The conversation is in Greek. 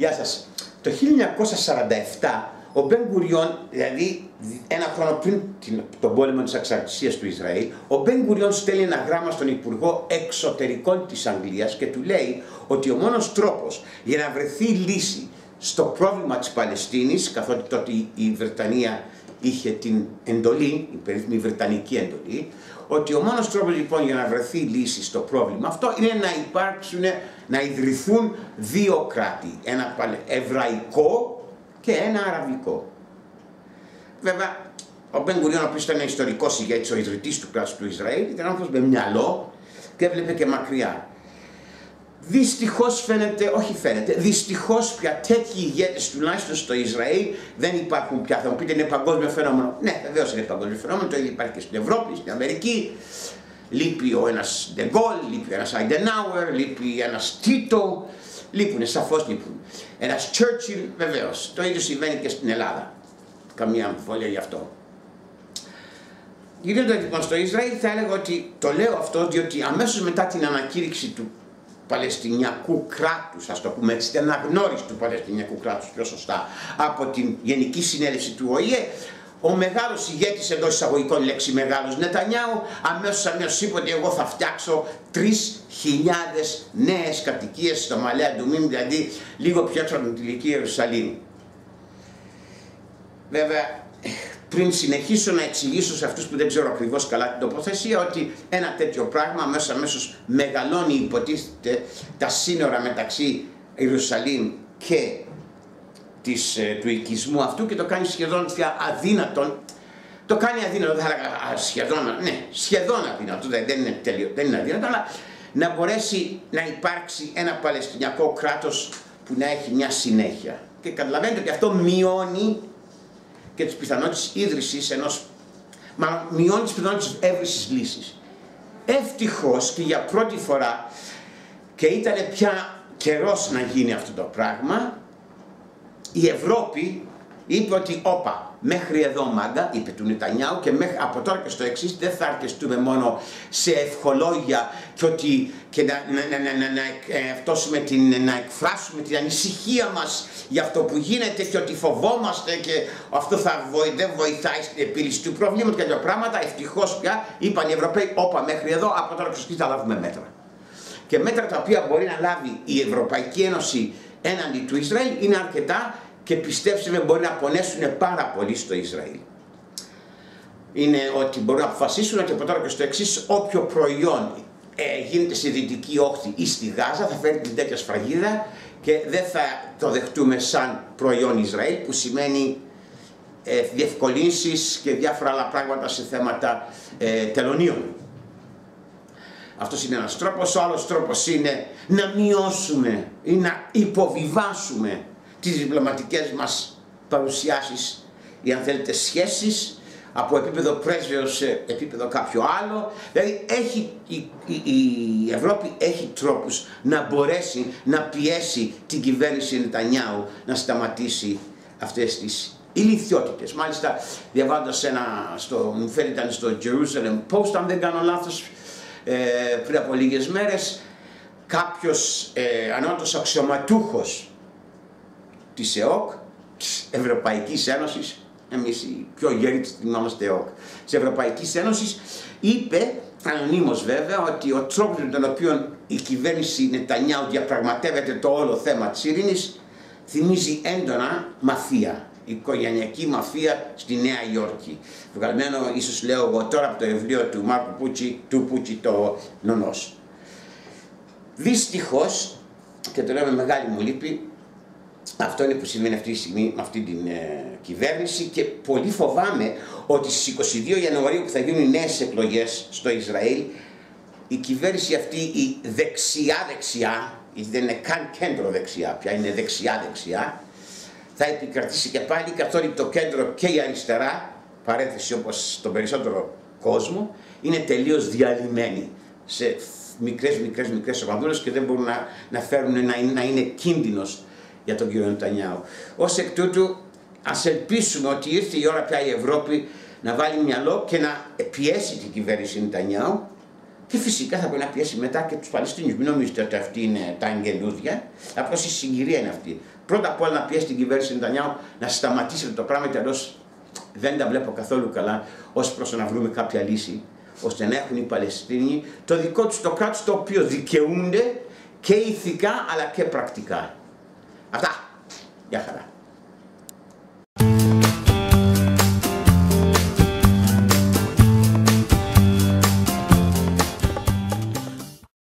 Γεια σας. Το 1947 ο Μπεν Γκουριόν, δηλαδή ένα χρόνο πριν τον πόλεμο της εξαρτησίας του Ισραήλ, ο Μπεν Γκουριόν στέλνει ένα γράμμα στον Υπουργό Εξωτερικών της Αγγλίας και του λέει ότι ο μόνος τρόπος για να βρεθεί λύση στο πρόβλημα της Παλαιστίνης, καθότι τότε η Βρετανία είχε την εντολή, η περίφημη Βρετανική εντολή, ότι ο μόνος τρόπος λοιπόν για να βρεθεί λύση στο πρόβλημα αυτό είναι να ιδρυθούν δύο κράτη, ένα εβραϊκό και ένα αραβικό. Βέβαια, ο Μπεν Γκουριόν, ο οποίος ήταν ιστορικός ηγέτης, ο ιδρυτής του κράτους του Ισραήλ, ήταν άνθρωπος με μυαλό και έβλεπε και μακριά. Δυστυχώς δυστυχώς πια τέτοιοι ηγέτες, τουλάχιστον στο Ισραήλ, δεν υπάρχουν πια. Θα μου πείτε είναι παγκόσμιο φαινόμενο. Ναι, βεβαίως είναι παγκόσμιο φαινόμενο, το ίδιο υπάρχει και στην Ευρώπη, στην Αμερική. Λείπει ο ένας Ντεγκόλ, λείπει ένας Αϊντενάουερ, λείπει ένας Τίτο. Λείπουνε, σαφώς λείπουν. Ένας Τσέρτσιλ, βεβαίως. Το ίδιο συμβαίνει και στην Ελλάδα. Καμία αμφιβολία γι' αυτό. Γυρίζοντας λοιπόν στο Ισραήλ, θα έλεγα ότι το λέω αυτό διότι αμέσως μετά την ανακήρυξη του Παλαιστινιακού κράτους, ας το πούμε έτσι, την αναγνώριση του Παλαιστινιακού κράτους πιο σωστά, από την Γενική Συνέλευση του ΟΗΕ, ο μεγάλος ηγέτης, εντός εισαγωγικών λέξη μεγάλος, Νετανιάου, αμέσως είπε ότι εγώ θα φτιάξω 3.000 νέες κατοικίες στο Μαλέ Αντουμίμ, δηλαδή λίγο πιο έξω από την Ανατολική Ιερουσαλήμ. Βέβαια, πριν συνεχίσω να εξηγήσω σε αυτούς που δεν ξέρω ακριβώς καλά την τοποθεσία, ότι ένα τέτοιο πράγμα αμέσως μεγαλώνει, υποτίθεται, τα σύνορα μεταξύ Ιερουσαλήμ και του οικισμού αυτού και το κάνει σχεδόν πια αδύνατον. Το κάνει αδύνατο, θα έλεγα σχεδόν αδύνατο, δεν είναι αδύνατο, αλλά να μπορέσει να υπάρξει ένα Παλαιστινιακό κράτος που να έχει μια συνέχεια. Και καταλαβαίνετε ότι αυτό μειώνει και τις πιθανότητες ίδρυσης μειώνει τις πιθανότητες έβρισης λύσης. Ευτυχώς και για πρώτη φορά, και ήταν πια καιρός να γίνει αυτό το πράγμα, η Ευρώπη είπε ότι όπα, μέχρι εδώ μάγκα, είπε του Νετανιάου, και από τώρα και στο εξής δεν θα αρκεστούμε μόνο σε ευχολόγια και να εκφράσουμε την ανησυχία μας για αυτό που γίνεται και ότι φοβόμαστε και αυτό δεν βοηθάει στην επίλυση του προβλήματος και τέτοια πράγματα. Ευτυχώς πια είπαν οι Ευρωπαίοι, όπα, μέχρι εδώ, από τώρα και στο εξής θα λάβουμε μέτρα. Και μέτρα τα οποία μπορεί να λάβει η Ευρωπαϊκή Ένωση έναντι του Ισραήλ είναι αρκετά και πιστέψτε με μπορεί να πονέσουν πάρα πολύ στο Ισραήλ. Είναι ότι μπορούν να αποφασίσουν ότι από τώρα και στο εξής όποιο προϊόν γίνεται στη Δυτική Όχθη ή στη Γάζα θα φέρει την τέτοια σφραγίδα και δεν θα το δεχτούμε σαν προϊόν Ισραήλ, που σημαίνει διευκολύνσεις και διάφορα άλλα πράγματα σε θέματα τελωνίων. Αυτός είναι ένας τρόπος. Ο άλλος τρόπος είναι να μειώσουμε ή να υποβιβάσουμε τις διπλωματικές μας παρουσιάσεις ή αν θέλετε σχέσεις από επίπεδο πρέσβεως σε επίπεδο κάποιο άλλο. Δηλαδή η Ευρώπη έχει τρόπους να μπορέσει να πιέσει την κυβέρνηση Νετανιάου να αυτές τις ηλιθιότητες. Μάλιστα διαβάζοντας μου φαίνεται ήταν στο Jerusalem Post, αν δεν κάνω λάθος, πριν από λίγες μέρες, κάποιος ανώτατος αξιωματούχος της ΕΟΚ, της Ευρωπαϊκής Ένωσης, εμείς οι πιο γέροι της θυμάμαστε ΕΟΚ, της Ευρωπαϊκής Ένωσης, είπε, ανωνύμως βέβαια, ότι ο τρόπος με τον οποίο η κυβέρνηση Νετανιάου διαπραγματεύεται το όλο θέμα της ειρήνης θυμίζει έντονα μαφία, οικογενειακή μαφία στη Νέα Υόρκη. Βγαλμένο, ίσως λέω εγώ τώρα, από το βιβλίο του Μάρκου Πούτσι, το Νονός. Δυστυχώς, και το λέω με μεγάλη μου λύπη, αυτό είναι που συμβαίνει αυτή τη στιγμή με αυτή την κυβέρνηση και πολύ φοβάμαι ότι στις 22 Ιανουαρίου που θα γίνουν οι νέες εκλογές στο Ισραήλ, η κυβέρνηση αυτή, η δεξιά-δεξιά, δεν είναι καν κέντρο δεξιά, πια είναι δεξιά-δεξιά, θα επικρατήσει και πάλι, καθότι το κέντρο και η αριστερά, παρένθεση όπως στον περισσότερο κόσμο, είναι τελείως διαλυμένοι σε μικρές ομαδούλες και δεν μπορούν να φέρουν να είναι κίνδυνος για τον κύριο Νετανιάου. Ως εκ τούτου, ας ελπίσουμε ότι ήρθε η ώρα πια η Ευρώπη να βάλει μυαλό και να πιέσει την κυβέρνηση Νετανιάου Και φυσικά θα πρέπει να πιέσει μετά και τους Παλαιστίνιους. Μην νομίζετε ότι αυτοί είναι τα αγγελούδια. Απλώς η συγκυρία είναι αυτή. Πρώτα απ' όλα να πιέσει την κυβέρνηση Νετανιάχου να σταματήσει το πράγμα, τελώς δεν τα βλέπω καθόλου καλά ως προς το να βρούμε κάποια λύση, ώστε να έχουν οι Παλαιστίνοι το δικό τους το κράτος, το οποίο δικαιούνται και ηθικά αλλά και πρακτικά. Αυτά. Γεια χαρά.